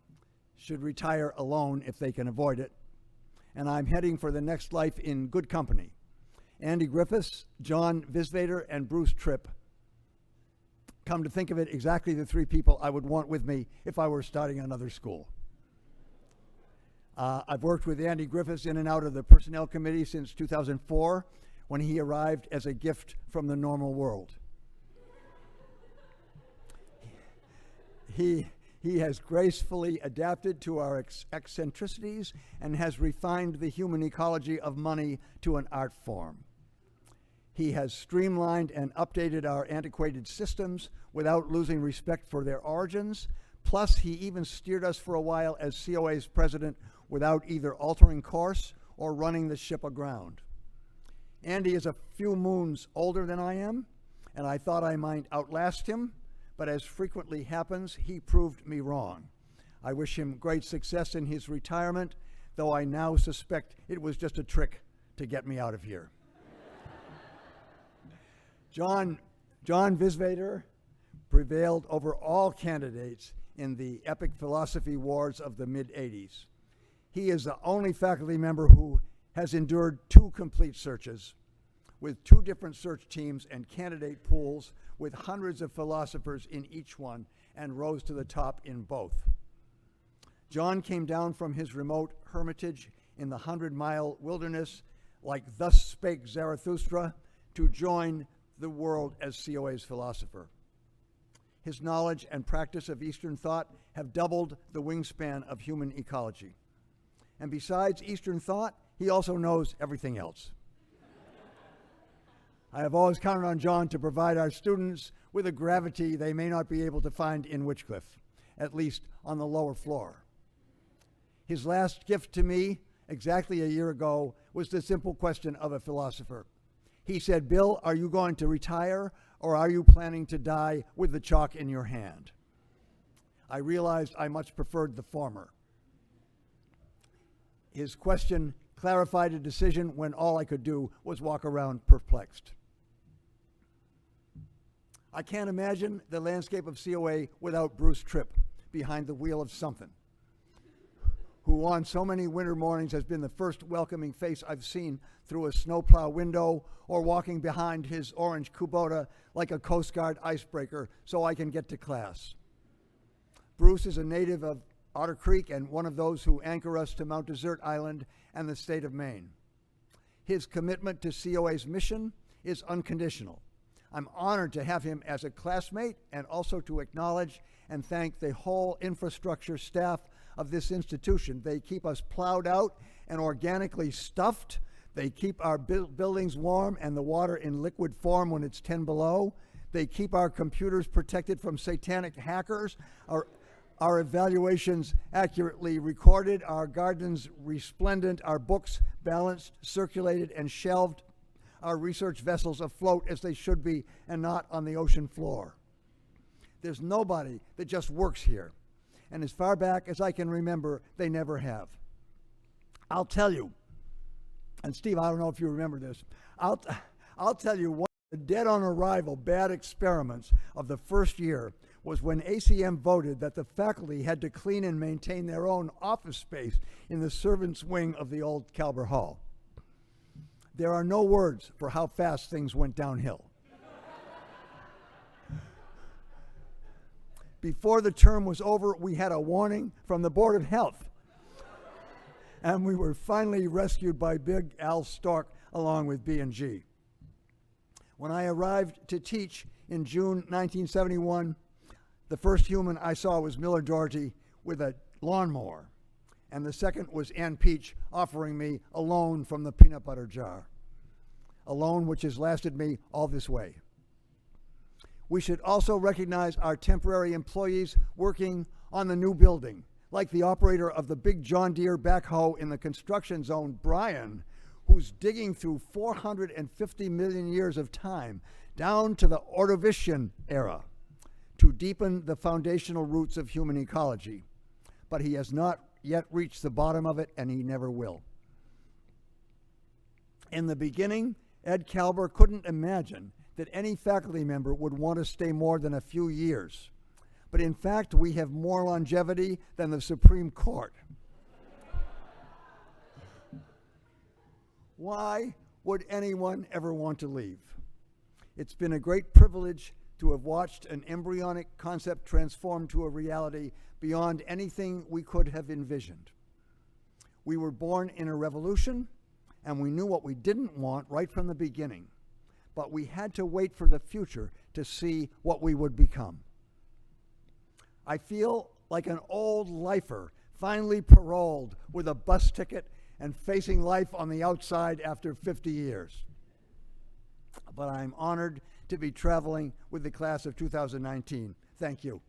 should retire alone if they can avoid it, and I'm heading for the next life in good company. Andy Griffiths, John Visvader, and Bruce Tripp. Come to think of it, exactly the three people I would want with me if I were starting another school. I've worked with Andy Griffiths in and out of the Personnel Committee since 2004, when he arrived as a gift from the normal world. He has gracefully adapted to our eccentricities and has refined the human ecology of money to an art form. He has streamlined and updated our antiquated systems without losing respect for their origins. Plus, he even steered us for a while as COA's president without either altering course or running the ship aground. Andy is a few moons older than I am, and I thought I might outlast him, but as frequently happens, he proved me wrong. I wish him great success in his retirement, though I now suspect it was just a trick to get me out of here. John Visvader prevailed over all candidates in the epic philosophy wars of the mid-'80s. He is the only faculty member who has endured 2 complete searches with 2 different search teams and candidate pools with hundreds of philosophers in each one, and rose to the top in both. John came down from his remote hermitage in the 100-mile wilderness, like thus spake Zarathustra, to join the world as COA's philosopher. His knowledge and practice of Eastern thought have doubled the wingspan of human ecology. And besides Eastern thought, he also knows everything else. I have always counted on John to provide our students with a gravity they may not be able to find in Witchcliff, at least on the lower floor. His last gift to me, exactly a year ago, was the simple question of a philosopher. He said, "Bill, are you going to retire, or are you planning to die with the chalk in your hand?" I realized I much preferred the former. His question clarified a decision when all I could do was walk around perplexed. I can't imagine the landscape of COA without Bruce Tripp behind the wheel of something, who on so many winter mornings has been the first welcoming face I've seen through a snowplow window, or walking behind his orange Kubota like a Coast Guard icebreaker so I can get to class. Bruce is a native of Otter Creek and one of those who anchor us to Mount Desert Island and the state of Maine. His commitment to COA's mission is unconditional. I'm honored to have him as a classmate, and also to acknowledge and thank the whole infrastructure staff of this institution. They keep us plowed out and organically stuffed. They keep our buildings warm and the water in liquid form when it's 10 below. They keep our computers protected from satanic hackers, our evaluations accurately recorded, our gardens resplendent, our books balanced, circulated, and shelved, our research vessels afloat as they should be and not on the ocean floor. There's nobody that just works here. And as far back as I can remember, they never have. I'll tell you, and Steve, I don't know if you remember this, I'll tell you, one of the dead on arrival bad experiments of the first year was when ACM voted that the faculty had to clean and maintain their own office space in the servants' wing of the old Calber Hall. There are no words for how fast things went downhill. Before the term was over, we had a warning from the Board of Health, and we were finally rescued by Big Al Stork along with B&G. When I arrived to teach in June 1971, the first human I saw was Miller Georgie with a lawnmower, and the second was Ann Peach offering me a loan from the peanut butter jar, a loan which has lasted me all this way. We should also recognize our temporary employees working on the new building, like the operator of the big John Deere backhoe in the construction zone, Brian, who's digging through 450 million years of time down to the Ordovician era to deepen the foundational roots of human ecology. But he has not yet reached the bottom of it, and he never will. In the beginning, Ed Kalber couldn't imagine that any faculty member would want to stay more than a few years. But in fact, we have more longevity than the Supreme Court. Why would anyone ever want to leave? It's been a great privilege to have watched an embryonic concept transform to a reality beyond anything we could have envisioned. We were born in a revolution, and we knew what we didn't want right from the beginning. But we had to wait for the future to see what we would become. I feel like an old lifer, finally paroled with a bus ticket and facing life on the outside after 50 years. But I'm honored to be traveling with the class of 2019. Thank you.